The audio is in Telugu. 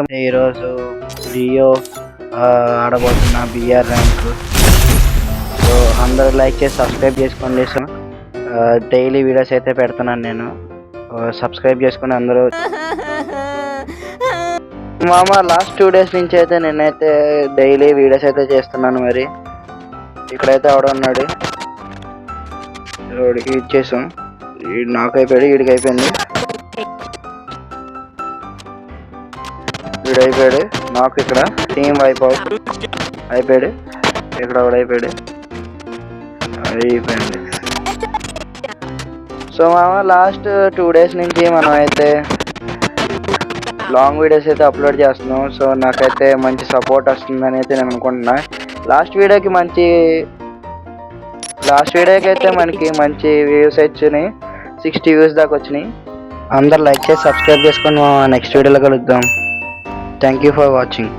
ఈరోజు జియో ఆడబోతున్న బిఆర్ ర్యాంక్. సో అందరూ లైక్ చేసి సబ్స్క్రైబ్ చేసుకోండి. సో డైలీ వీడియోస్ అయితే పెడుతున్నాను నేను. సబ్స్క్రైబ్ చేసుకుని అందరూ. మామ లాస్ట్ 2 days నుంచి అయితే నేనైతే డైలీ వీడియోస్ అయితే చేస్తున్నాను. మరి ఇక్కడైతే ఆవిడ ఉన్నాడు, వాడికి ఇచ్చేసాం. నాకు అయిపోయాడు, వీడికి అయిపోయింది, వీడు అయిపోయాడు. నాకు ఇక్కడ టీమ్ అయిపోయాడు, ఇక్కడ కూడా అయిపోయింది. సో మామ లాస్ట్ 2 days నుంచి మనం అయితే లాంగ్ వీడియోస్ అయితే అప్లోడ్ చేస్తున్నాం. సో నాకైతే మంచి సపోర్ట్ వస్తుందని అయితే నేను అనుకుంటున్నా. లాస్ట్ వీడియోకి అయితే మనకి మంచి వ్యూస్ వచ్చినాయి, 60 views దాకా వచ్చినాయి. అందరు లైక్ చేసి సబ్స్క్రైబ్ చేసుకొని నెక్స్ట్ వీడియోలో కలుద్దాం. Thank you for watching.